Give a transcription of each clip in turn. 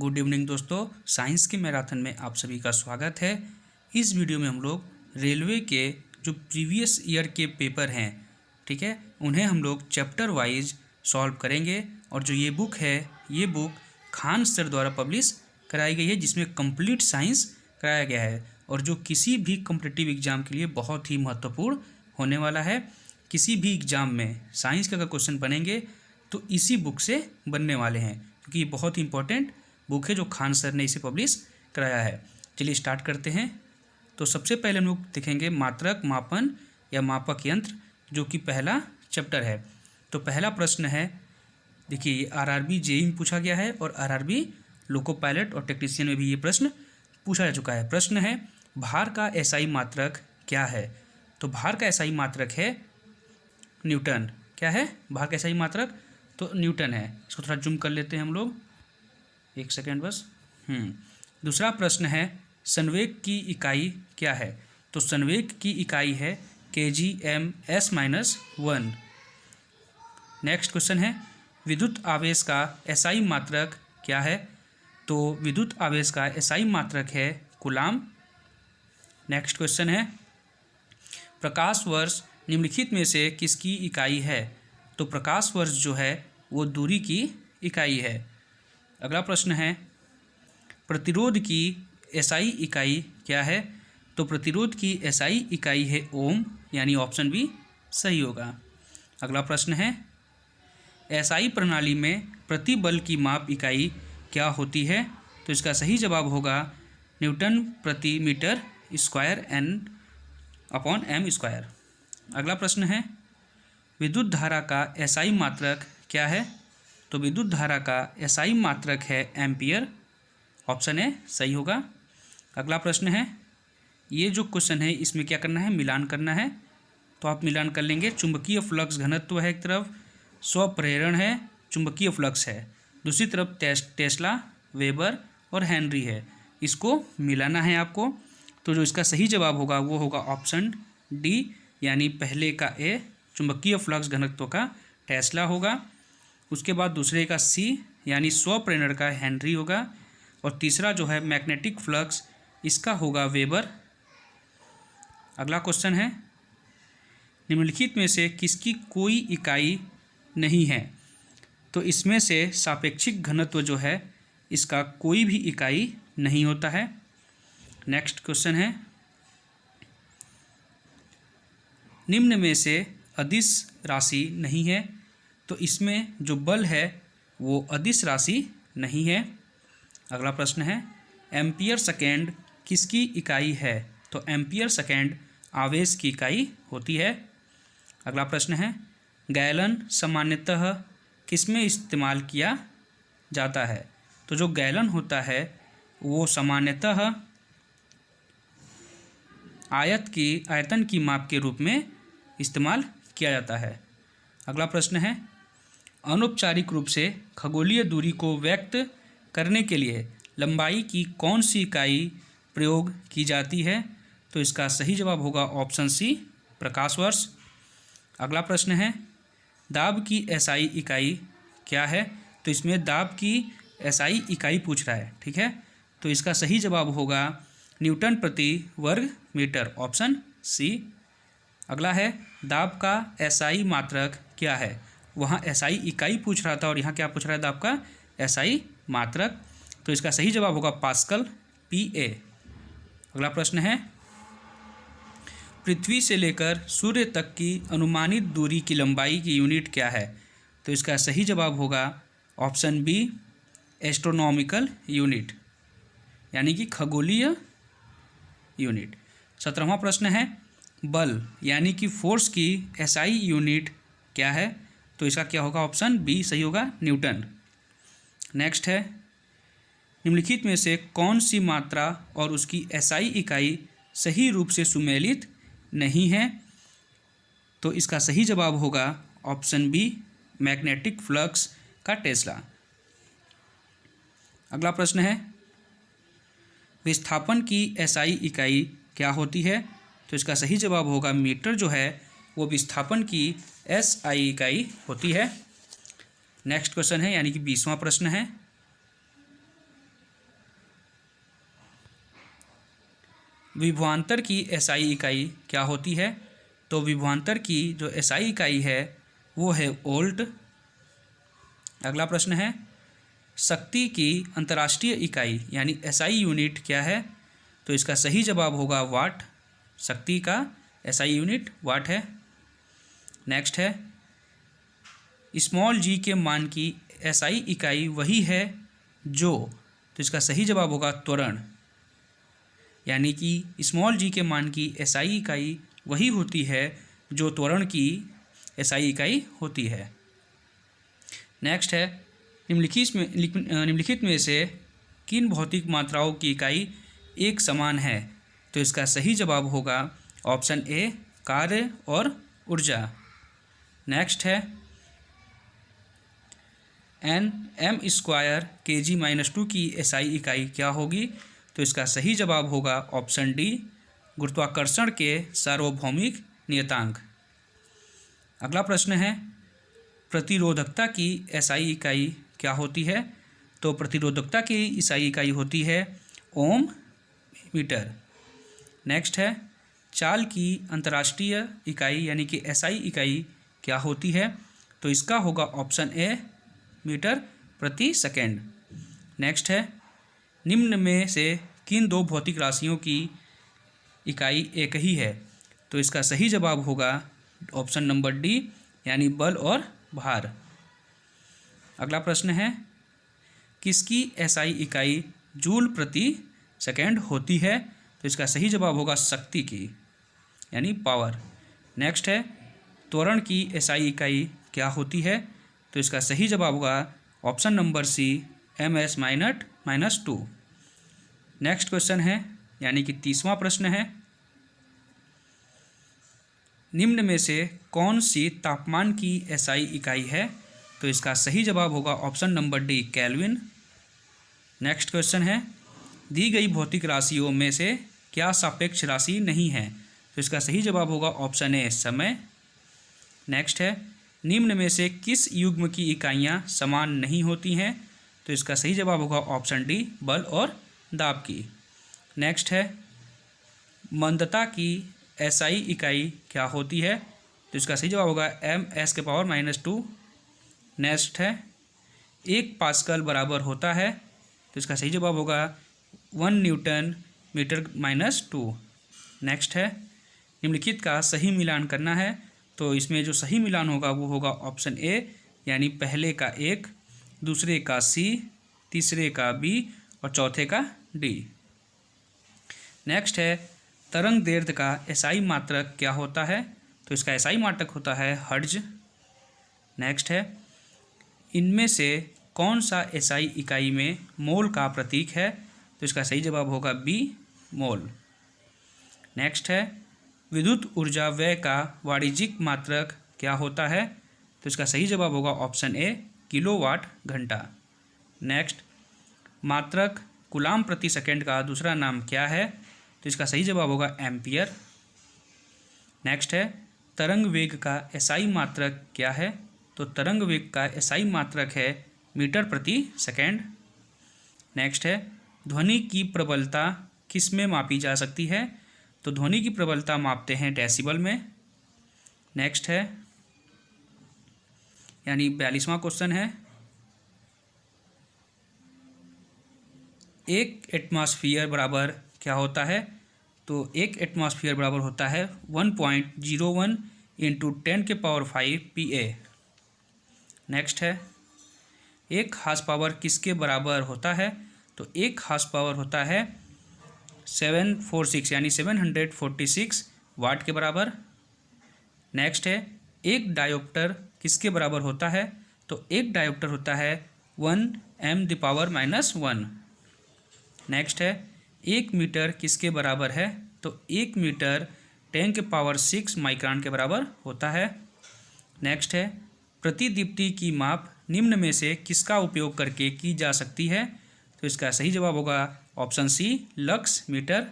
Good evening दोस्तों, science के marathon में आप सभी का स्वागत है। इस वीडियो में हम लोग रेलवे के जो प्रीवियस ईयर के पेपर हैं, ठीक है, उन्हें हम लोग चैप्टर वाइज सॉल्व करेंगे। और जो ये बुक है, ये बुक खान सर द्वारा पब्लिश कराई गई है, जिसमें कंप्लीट साइंस कराया गया है और जो किसी भी कॉम्पिटिटिव एग्जाम के लिए बहुत ही महत्वपूर्ण होने वाला है। किसी भी एग्ज़ाम में साइंस के अगर क्वेश्चन बनेंगे तो इसी बुक से बनने वाले हैं, क्योंकि ये बहुत ही इंपॉर्टेंट बुक है जो खान सर ने इसे पब्लिश कराया है। चलिए स्टार्ट करते हैं। तो सबसे पहले हम लोग देखेंगे मात्रक, मापन या मापक यंत्र, जो कि पहला चैप्टर है। तो पहला प्रश्न है, देखिए ये आरआरबी जेईई में पूछा गया है और आरआरबी लोको पायलट और टेक्नीशियन में भी ये प्रश्न पूछा जा चुका है। प्रश्न है, भार का एसआई मात्रक क्या है? तो भार का एसआई मात्रक है न्यूटन। क्या है भार का एसआई मात्रक? तो न्यूटन है। इसको थोड़ा जूम कर लेते हैं हम लोग, एक सेकेंड बस। दूसरा प्रश्न है, संवेग की इकाई क्या है? तो संवेग की इकाई है kg/m/(-1). नेक्स्ट क्वेश्चन है, विद्युत आवेश का एसआई मात्रक क्या है? तो विद्युत आवेश का एसआई मात्रक है कूलाम। नेक्स्ट क्वेश्चन है, प्रकाश वर्ष निम्नलिखित में से किसकी इकाई है? तो प्रकाश वर्ष जो है वो दूरी की इकाई है। अगला प्रश्न है, प्रतिरोध की एसआई इकाई क्या है? तो प्रतिरोध की एसआई इकाई है ओम, यानी ऑप्शन बी सही होगा। अगला प्रश्न है, एसआई प्रणाली में प्रतिबल की माप इकाई क्या होती है? तो इसका सही जवाब होगा न्यूटन प्रति मीटर स्क्वायर N/m²। अगला प्रश्न है, विद्युत धारा का एसआई मात्रक क्या है? तो विद्युत धारा का एसआई मात्रक है एम्पियर। ऑप्शन ए सही होगा। अगला प्रश्न है, ये जो क्वेश्चन है इसमें क्या करना है, मिलान करना है। तो आप मिलान कर लेंगे। चुंबकीय फ्लक्स घनत्व है एक तरफ, स्वप्रेरण है, चुंबकीय फ्लक्स है दूसरी तरफ, टेस्ला, वेबर और हेनरी है। इसको मिलाना है आपको। तो जो इसका सही जवाब होगा वो होगा ऑप्शन डी, यानी पहले का ए चुंबकीय फ्लक्स घनत्व का टेस्ला होगा। उसके बाद दूसरे का सी यानी स्वप्रेरण का हेनरी होगा। और तीसरा जो है मैग्नेटिक फ्लक्स, इसका होगा वेबर। अगला क्वेश्चन है, निम्नलिखित में से किसकी कोई इकाई नहीं है? तो इसमें से सापेक्षिक घनत्व जो है इसका कोई भी इकाई नहीं होता है। नेक्स्ट क्वेश्चन है, निम्न में से अदिश राशि नहीं है। तो इसमें जो बल है वो अदिश राशि नहीं है। अगला प्रश्न है, एम्पियर सेकेंड किसकी इकाई है? तो एम्पियर सेकेंड आवेश की इकाई होती है। अगला प्रश्न है, गैलन सामान्यतः किसमें इस्तेमाल किया जाता है? तो जो गैलन होता है वो सामान्यतः आयतन की माप के रूप में इस्तेमाल किया जाता है। अगला प्रश्न है, अनौपचारिक रूप से खगोलीय दूरी को व्यक्त करने के लिए लंबाई की कौन सी इकाई प्रयोग की जाती है? तो इसका सही जवाब होगा ऑप्शन सी, प्रकाश वर्ष। अगला प्रश्न है, दाब की एसआई इकाई क्या है? तो इसमें दाब की एसआई इकाई पूछ रहा है, ठीक है। तो इसका सही जवाब होगा न्यूटन प्रति वर्ग मीटर, ऑप्शन सी। अगला है, दाब का एसआई मात्रक क्या है? वहाँ एसआई इकाई पूछ रहा था और यहाँ क्या पूछ रहा है, दाब का एसआई मात्रक। तो इसका सही जवाब होगा पास्कल, PA। अगला प्रश्न है, पृथ्वी से लेकर सूर्य तक की अनुमानित दूरी की लंबाई की यूनिट क्या है? तो इसका सही जवाब होगा ऑप्शन बी, एस्ट्रोनॉमिकल यूनिट, यानी कि खगोलीय यूनिट। 17वां प्रश्न है, बल यानी कि फोर्स की एसआई यूनिट क्या है? तो इसका क्या होगा, ऑप्शन बी सही होगा, न्यूटन। नेक्स्ट है, निम्नलिखित में से कौन सी मात्रा और उसकी एसआई इकाई सही रूप से सुमेलित नहीं है? तो इसका सही जवाब होगा ऑप्शन बी, मैग्नेटिक फ्लक्स का टेस्ला। अगला प्रश्न है, विस्थापन की एसआई इकाई क्या होती है? तो इसका सही जवाब होगा मीटर जो है वो विस्थापन की एसआई इकाई होती है। नेक्स्ट क्वेश्चन है, यानी कि 20वां प्रश्न है, विभवांतर की एसआई इकाई क्या होती है? तो विभवांतर की जो एसआई इकाई है वो है वोल्ट। अगला प्रश्न है, शक्ति की अंतर्राष्ट्रीय इकाई यानी एसआई यूनिट क्या है? तो इसका सही जवाब होगा वाट। शक्ति का एसआई यूनिट वाट है। नेक्स्ट है, स्मॉल जी के मान की एसआई इकाई वही है जो, तो इसका सही जवाब होगा त्वरण, यानी कि स्मॉल जी के मान की एसआई इकाई वही होती है जो त्वरण की एसआई इकाई होती है। नेक्स्ट है, निम्नलिखित में से किन भौतिक मात्राओं की इकाई एक समान है? तो इसका सही जवाब होगा ऑप्शन ए कार्य और ऊर्जा। नेक्स्ट है, m² kg-2 की एसआई इकाई क्या होगी? तो इसका सही जवाब होगा ऑप्शन डी गुरुत्वाकर्षण के सार्वभौमिक नियतांक। अगला प्रश्न है, प्रतिरोधकता की एसआई इकाई क्या होती है? तो प्रतिरोधकता की एसआई इकाई होती है ओम मीटर। नेक्स्ट है, चाल की अंतर्राष्ट्रीय इकाई यानी कि एसआई इकाई क्या होती है? तो इसका होगा ऑप्शन ए मीटर प्रति सेकेंड। नेक्स्ट है, निम्न में से किन दो भौतिक राशियों की इकाई एक ही है? तो इसका सही जवाब होगा ऑप्शन नंबर डी यानी बल और भार। अगला प्रश्न है, किसकी एसआई इकाई जूल प्रति सेकेंड होती है? तो इसका सही जवाब होगा शक्ति की यानी पावर। नेक्स्ट है, त्वरण की एसआई इकाई क्या होती है? तो इसका सही जवाब होगा option number C ms-2। Next question है यानी कि 30वां प्रश्न है, निम्न में से कौन सी तापमान की एसआई इकाई है? तो इसका सही जवाब होगा option number D kelvin. Next question है, दी गई भौतिक राशियों में से क्या सापेक्ष राशि नहीं है? तो इसका सही जवाब होगा ऑप्शन ए समय। नेक्स्ट है, निम्न में से किस युग्म की इकाइयाँ समान नहीं होती हैं? तो इसका सही जवाब होगा ऑप्शन डी बल और दाब की। नेक्स्ट है, मंदता की एसआई इकाई क्या होती है? तो इसका सही जवाब होगा ms⁻²। नेक्स्ट है, 1 पास्कल बराबर होता है? तो इसका सही जवाब होगा 1 न्यूटन मीटर-2। नेक्स्ट है, निम्नलिखित का सही मिलान करना है। तो इसमें जो सही मिलान होगा वो होगा ऑप्शन ए यानी पहले का 1, दूसरे का सी, तीसरे का बी और चौथे का डी। नेक्स्ट है, तरंग दैर्ध्य का एसआई मात्रक क्या होता है? तो इसका एसआई मात्रक होता है हर्ट्ज। नेक्स्ट है, इनमें से कौन सा एसआई इकाई में मोल का प्रतीक है? तो इसका सही जवाब होगा बी मोल। नेक्स्ट है, विद्युत ऊर्जा व्यय का वाणिज्यिक मात्रक क्या होता है? तो इसका सही जवाब होगा ऑप्शन ए किलोवाट घंटा। नेक्स्ट, मात्रक कूलाम प्रति सेकंड का दूसरा नाम क्या है? तो इसका सही जवाब होगा एम्पियर। नेक्स्ट है, तरंग वेग का एसआई मात्रक क्या है? तो तरंग वेग का एसआई मात्रक है मीटर प्रति सेकंड। नेक्स्ट है, ध्वनि की प्रबलता किस में मापी जा सकती है? तो ध्वनि की प्रबलता मापते हैं डेसिबल में। नेक्स्ट है यानी 42वां क्वेश्चन है, एक एटमॉस्फेयर बराबर क्या होता है? तो एक एटमॉस्फेयर बराबर होता है 1.01 × 10⁵ PA। नेक्स्ट है, एक हार्स पावर किसके बराबर होता है? तो एक हार्स पावर होता है 746 यानी 746 वाट के बराबर। नेक्स्ट है, एक डायोप्टर किसके बराबर होता है? तो एक डायोप्टर होता है 1m⁻⁻1। नेक्स्ट है, 1 मीटर किसके बराबर है? तो 1 मीटर 10⁶ माइक्रोन के बराबर होता है। नेक्स्ट है, प्रतिदीप्ति की माप निम्न में से किसका उपयोग करके की जा सकती है? तो इसका सही जवाब होगा option C lux meter.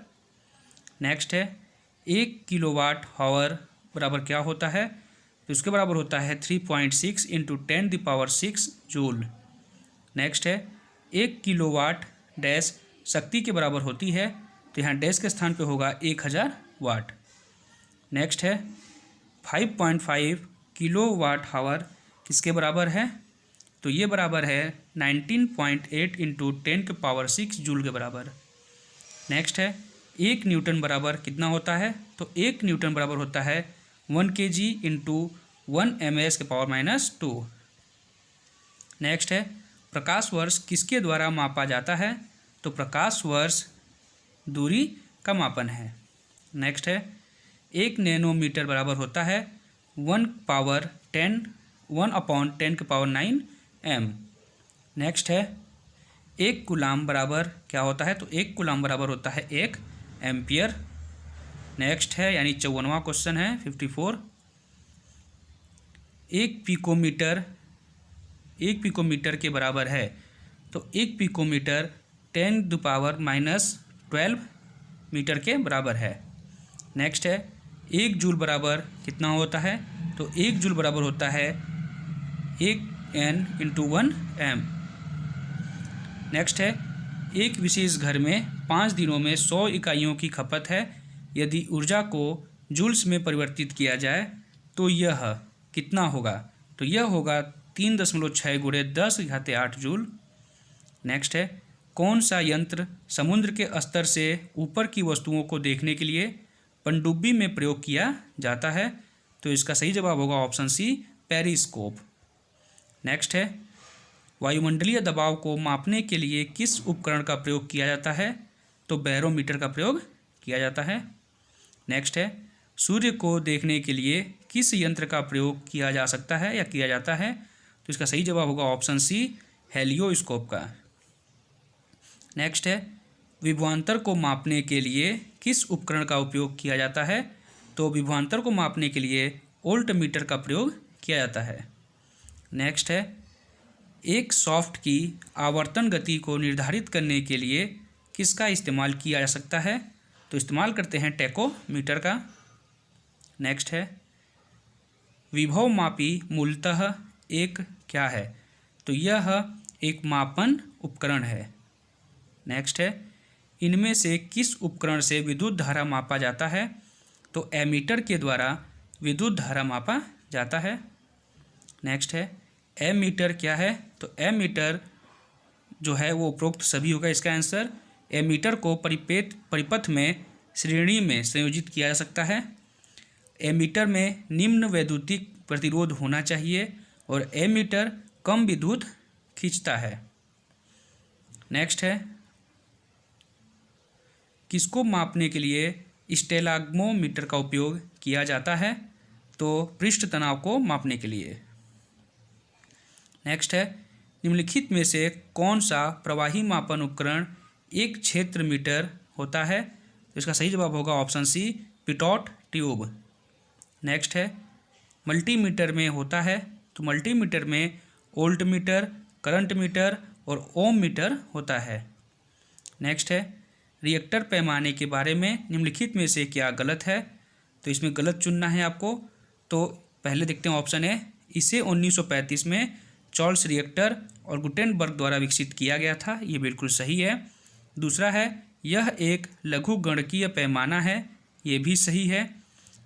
Next है, 1 किलोवाट हावर बराबर क्या होता है? तो इसके बराबर होता है 3.6 × 10⁶ जूल। नेक्स्ट है, 1 किलोवाट डैश शक्ति के बराबर होती है? तो तो यहाँ डैश के स्थान पे होगा 1000 वाट। नेक्स्ट है 5.5 किलो वाट हावर किसके बराबर है? तो ये बराबर है 19.8 इंटू 10⁶ जूल के बराबर। नेक्स्ट है 1 न्यूटन बराबर कितना होता है? तो 1 न्यूटन बराबर होता है 1 kg इंटू 1 ms⁻²। नेक्स्ट है प्रकाश वर्ष किसके द्वारा मापा जाता है? तो प्रकाश वर्ष दूरी का मापन है। नेक्स्ट है 1 नैनोमीटर बराबर होता है 1/10⁹ m। नेक्स्ट है 1 कूलाम बराबर क्या होता है? तो 1 कूलाम बराबर होता है 1 एम्पियर। नेक्स्ट है यानी 54वां क्वेश्चन है 54। 1 पिकोमीटर के बराबर है। तो 1 पिकोमीटर 10⁻⁻12 मीटर के बराबर है। नेक्स्ट है 1 जूल बराबर कितना होता है? तो 1 जूल बराबर होता है 1 n इंटू 1 m। नेक्स्ट है एक विशेष घर में 5 दिनों में 100 इकाइयों की खपत है। यदि ऊर्जा को जूल्स में परिवर्तित किया जाए तो यह कितना होगा? तो यह होगा 3.6 × 10⁸ जूल। नेक्स्ट है कौन सा यंत्र समुद्र के स्तर से ऊपर की वस्तुओं को देखने के लिए पनडुब्बी में प्रयोग किया जाता है? तो इसका सही जवाब होगा ऑप्शन सी, पेरिस्कोप। नेक्स्ट है वायुमंडलीय दबाव को मापने के लिए किस उपकरण का प्रयोग किया जाता है? तो बैरोमीटर का प्रयोग किया जाता है। नेक्स्ट है सूर्य को देखने के लिए किस यंत्र का प्रयोग किया जा सकता है या किया जाता है? तो इसका सही जवाब होगा ऑप्शन सी, हेलियोस्कोप का। नेक्स्ट है विभवांतर को मापने के लिए किस उपकरण का उपयोग किया जाता है? तो विभवांतर को मापने के लिए वोल्टमीटर का प्रयोग किया जाता है। नेक्स्ट है एक सॉफ्ट की आवर्तन गति को निर्धारित करने के लिए किसका इस्तेमाल किया जा सकता है? तो इस्तेमाल करते हैं टैकोमीटर का। नेक्स्ट है विभव मापी मूलतः एक क्या है? तो यह एक मापन उपकरण है। नेक्स्ट है इनमें से किस उपकरण से विद्युत धारा मापा जाता है? तो एमीटर के द्वारा विद्युत धारा मापा जाता है। नेक्स्ट है एमीटर क्या है? तो एमीटर जो है वो उपरोक्त सभी होगा इसका आंसर। एमीटर को परिपथ में श्रेणी में संयोजित किया जा सकता है। एमीटर में निम्न वैद्युतिक प्रतिरोध होना चाहिए और एमीटर कम विद्युत खींचता है। नेक्स्ट है किसको मापने के लिए स्टेलाग्मोमीटर का उपयोग किया जाता है? तो पृष्ठ तनाव को मापने के लिए। नेक्स्ट है निम्नलिखित में से कौन सा प्रवाही मापन उपकरण 1 क्षेत्र मीटर होता है? तो इसका सही जवाब होगा option C, pitot tube. Next है मल्टीमीटर में होता है। तो मल्टीमीटर में वोल्टमीटर, करंट मीटर और ओम मीटर होता है। नेक्स्ट है रिएक्टर पैमाने के बारे में निम्नलिखित में से क्या गलत है? तो इसमें गलत चुनना है आपको। तो पहले देखते हैं ऑप्शन है इसे 1935 में चार्ल्स रिएक्टर और गुटेनबर्ग द्वारा विकसित किया गया था, ये बिल्कुल सही है। दूसरा है यह एक लघुगणकीय पैमाना है, ये भी सही है।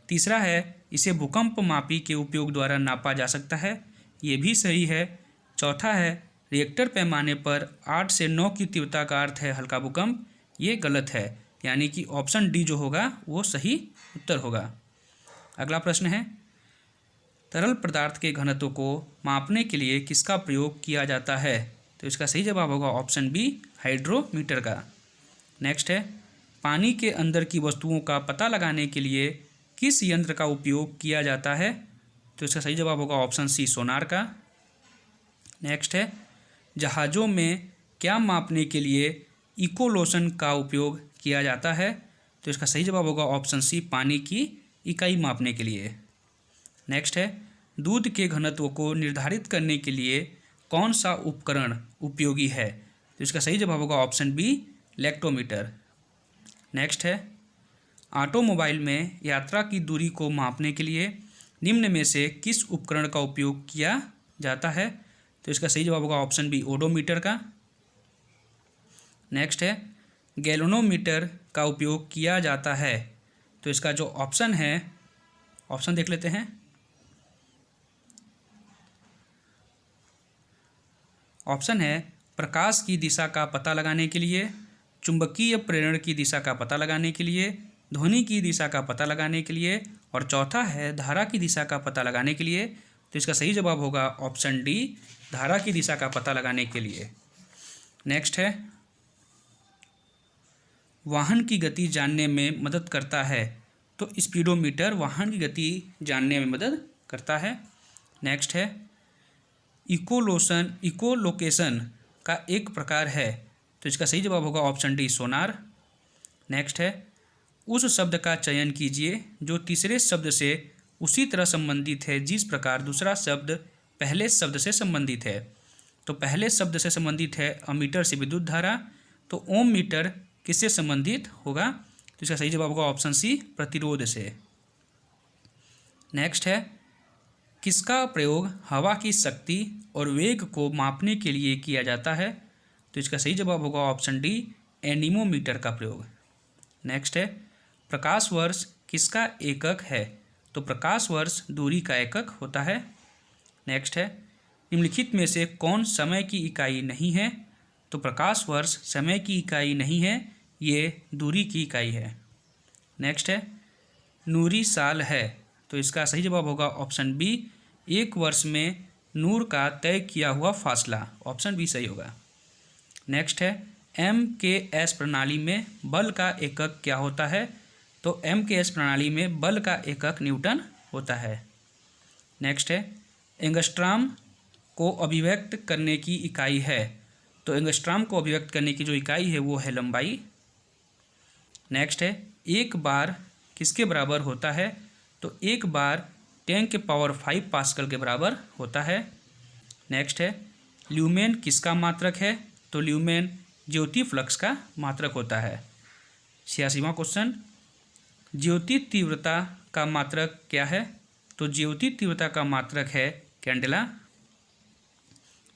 तीसरा है इसे भूकंप मापी के उपयोग द्वारा नापा जा सकता है, ये भी सही है। चौथा है रिएक्टर पैमाने पर 8 से 9 की तीव्रता का अर्थ है हल्का भूकंप, ये गलत है, यानी कि ऑप्शन डी जो होगा वो सही उत्तर होगा। अगला प्रश्न है तरल पदार्थ के घनत्व को मापने के लिए किसका प्रयोग किया जाता है? तो इसका सही जवाब होगा ऑप्शन बी, हाइड्रोमीटर का। नेक्स्ट है पानी के अंदर की वस्तुओं का पता लगाने के लिए किस यंत्र का उपयोग किया जाता है? तो इसका सही जवाब होगा ऑप्शन सी, सोनार का। नेक्स्ट है जहाज़ों में क्या मापने के लिए इकोलोशन का उपयोग किया जाता है? तो इसका सही जवाब होगा ऑप्शन सी, पानी की इकाई मापने के लिए। नेक्स्ट है दूध के घनत्व को निर्धारित करने के लिए कौन सा उपकरण उपयोगी है? तो इसका सही जवाब होगा ऑप्शन बी, लैक्टोमीटर। नेक्स्ट है ऑटोमोबाइल में यात्रा की दूरी को मापने के लिए निम्न में से किस उपकरण का उपयोग किया जाता है? तो इसका सही जवाब होगा ऑप्शन बी, ओडोमीटर का। नेक्स्ट है गैल्वेनोमीटर का उपयोग किया जाता है? तो इसका जो ऑप्शन है, ऑप्शन देख लेते हैं। ऑप्शन है प्रकाश की दिशा का पता लगाने के लिए, चुंबकीय प्रेरण की दिशा का पता लगाने के लिए, ध्वनि की दिशा का पता लगाने के लिए, और चौथा है धारा की दिशा का पता लगाने के लिए। तो इसका सही जवाब होगा ऑप्शन डी, धारा की दिशा का पता लगाने के लिए। नेक्स्ट है वाहन की गति जानने में मदद करता है? तो स्पीडोमीटर वाहन की गति जानने में मदद करता है। नेक्स्ट है इकोलोकेशन का एक प्रकार है? तो इसका सही जवाब होगा ऑप्शन डी, सोनार। नेक्स्ट है उस शब्द का चयन कीजिए जो तीसरे शब्द से उसी तरह संबंधित है जिस प्रकार दूसरा शब्द पहले शब्द से संबंधित है। तो पहले शब्द से संबंधित है अमीटर से विद्युत धारा, तो ओम मीटर किससे संबंधित होगा? तो इसका सही जवाब होगा ऑप्शन सी, प्रतिरोध से। नेक्स्ट है किसका प्रयोग हवा की शक्ति और वेग को मापने के लिए किया जाता है? तो इसका सही जवाब होगा ऑप्शन डी, एनीमोमीटर का प्रयोग। नेक्स्ट है प्रकाश वर्ष किसका एकक है? तो प्रकाश वर्ष दूरी का एकक होता है। नेक्स्ट है निम्नलिखित में से कौन समय की इकाई नहीं है? तो प्रकाश वर्ष समय की इकाई नहीं है, ये दूरी की इकाई है। नेक्स्ट है नूरी साल है? तो इसका सही जवाब होगा ऑप्शन बी, एक वर्ष में नूर का तय किया हुआ फासला। ऑप्शन बी सही होगा। नेक्स्ट है MKS प्रणाली में बल का एकक क्या होता है? तो MKS प्रणाली में बल का एकक न्यूटन होता है। नेक्स्ट है एंगस्ट्राम को अभिव्यक्त करने की इकाई है? तो एंगस्ट्राम को अभिव्यक्त करने की जो इकाई है वो है लंबाई। नेक्स्ट है एक बार किसके बराबर होता है? तो एक बार 10⁵ पास्कल के बराबर होता है। नेक्स्ट है ल्यूमेन किसका मात्रक है? तो ल्यूमेन ज्योति फ्लक्स का मात्रक होता है। 86वां क्वेश्चन ज्योति तीव्रता का मात्रक क्या है? तो ज्योति तीव्रता का मात्रक है कैंडेला।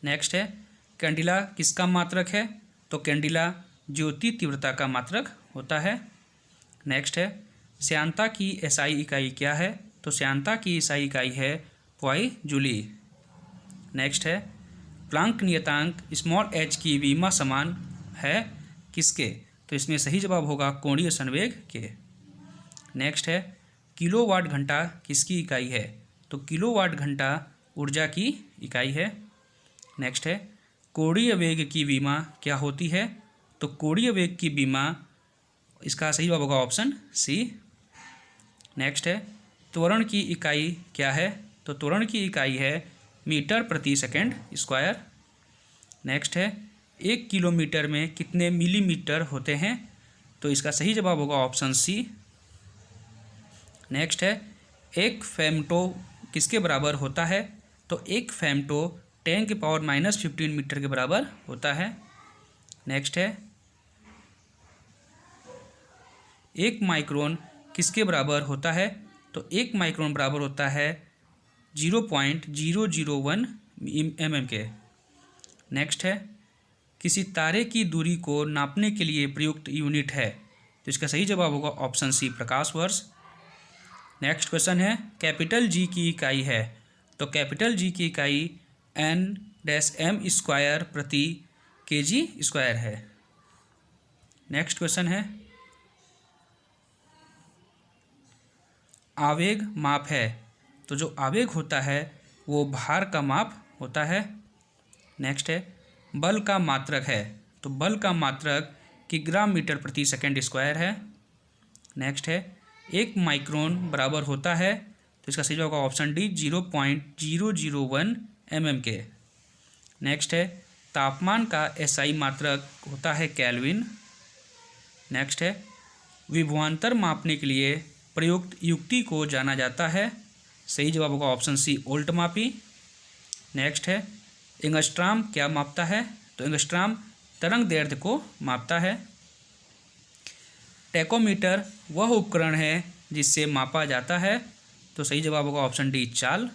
नेक्स्ट है कैंडेला किसका मात्रक है? तो कैंडेला ज्योति तीव्रता का मात्रक होता है। नेक्स्ट है श्यानता की एसआई इकाई क्या है? तो श्यानता की एसआई इकाई है पॉई जूली। नेक्स्ट है प्लांक नियतांक स्मॉल h की विमा समान है किसके? तो इसमें सही जवाब होगा कोणीय संवेग के। नेक्स्ट है किलोवाट घंटा किसकी इकाई है? तो किलोवाट घंटा ऊर्जा की इकाई है। नेक्स्ट है कोणीय वेग की विमा क्या होती है? तो कोणीय वेग की विमा, इसका सही जवाब होगा ऑप्शन सी। नेक्स्ट है त्वरण की इकाई क्या है? तो त्वरण की इकाई है मीटर प्रति सेकंड स्क्वायर। नेक्स्ट है 1 किलोमीटर में कितने मिलीमीटर होते हैं? तो इसका सही जवाब होगा ऑप्शन सी। नेक्स्ट है एक फेमटो किसके बराबर होता है? तो एक फेमटो 10⁻⁻15 मीटर के बराबर होता है। नेक्स्ट है एक माइक्रोन किसके बराबर होता है? तो एक माइक्रोन बराबर होता है 0.001 mm के। नेक्स्ट है किसी तारे की दूरी को नापने के लिए प्रयुक्त यूनिट है? तो इसका सही जवाब होगा ऑप्शन सी, प्रकाश वर्ष। नेक्स्ट क्वेश्चन है कैपिटल जी की इकाई है? तो कैपिटल जी की इकाई N-m² प्रति kg² है। नेक्स्ट क्वेश्चन है आवेग माप है? तो जो आवेग होता है वो भार का माप होता है। नेक्स्ट है बल का मात्रक है? तो बल का मात्रक किग्रा मीटर प्रति सेकंड स्क्वायर है। नेक्स्ट है 1 माइक्रोन बराबर होता है? तो इसका सही जवाब होगा ऑप्शन डी, 0.001 mm के। नेक्स्ट है तापमान का एसआई मात्रक होता है केल्विन। नेक्स्ट है विभवांतर मापने के लिए प्रयुक्त युक्ति को जाना जाता है? सही जवाब होगा ऑप्शन सी, ओल्ट मापी। नेक्स्ट है एंगस्ट्राम क्या मापता है? तो एंगस्ट्राम तरंग दैर्ध्य को मापता है। टैकोमीटर वह उपकरण है जिससे मापा जाता है? तो सही जवाब होगा ऑप्शन डी, चाल।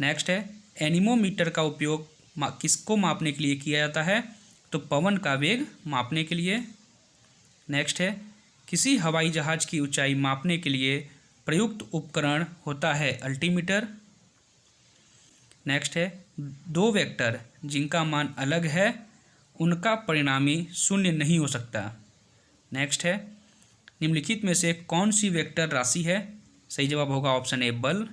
नेक्स्ट है एनीमोमीटर का उपयोग किसको मापने के लिए किया जाता है? तो पवन का वेग मापने के लिए। नेक्स्ट है, किसी हवाई जहाज़ की ऊंचाई मापने के लिए प्रयुक्त उपकरण होता है अल्टीमीटर। नेक्स्ट है, दो वेक्टर जिनका मान अलग है उनका परिणामी शून्य नहीं हो सकता। नेक्स्ट है, निम्नलिखित में से कौन सी वेक्टर राशि है? सही जवाब होगा ऑप्शन ए बल।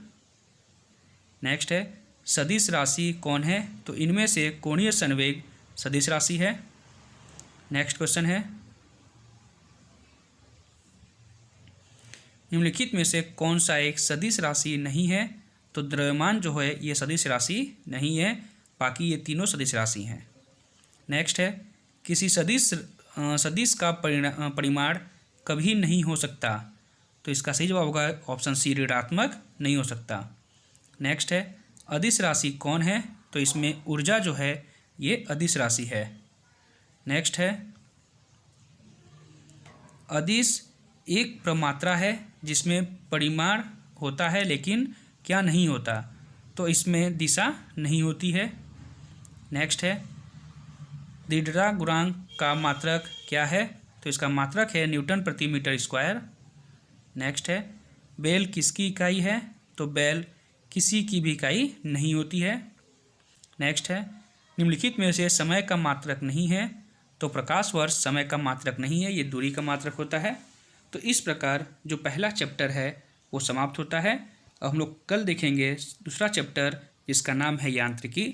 नेक्स्ट है, सदिश राशि कौन है? तो इनमें से कोणीय संवेग सदिश राशि है। नेक्स्ट क्वेश्चन है, निम्नलिखित में से कौन सा एक सदिश राशि नहीं है? तो द्रव्यमान जो है ये सदिश राशि नहीं है, बाकी ये तीनों सदिश राशि हैं। नेक्स्ट है, किसी सदिश का परिमाण कभी नहीं हो सकता। तो इसका सही जवाब होगा ऑप्शन सी ऋणात्मक नहीं हो सकता। नेक्स्ट है, अदिश राशि कौन है? तो इसमें ऊर्जा जो है ये अदिश राशि है। नेक्स्ट है, अदिश एक प्रमात्रा है जिसमें परिमाण होता है लेकिन क्या नहीं होता? तो इसमें दिशा नहीं होती है। नेक्स्ट है, दृढ़ता गुणांक का मात्रक क्या है? तो इसका मात्रक है न्यूटन प्रति मीटर स्क्वायर। नेक्स्ट है, बेल किसकी इकाई है? तो बेल किसी की भी इकाई नहीं होती है। नेक्स्ट है, निम्नलिखित में से समय का मात्रक नहीं है। तो प्रकाश वर्ष समय का मात्रक नहीं है, ये दूरी का मात्रक होता है। तो इस प्रकार जो पहला चैप्टर है वो समाप्त होता है। अब हम लोग कल देखेंगे दूसरा चैप्टर जिसका नाम है यांत्रिकी।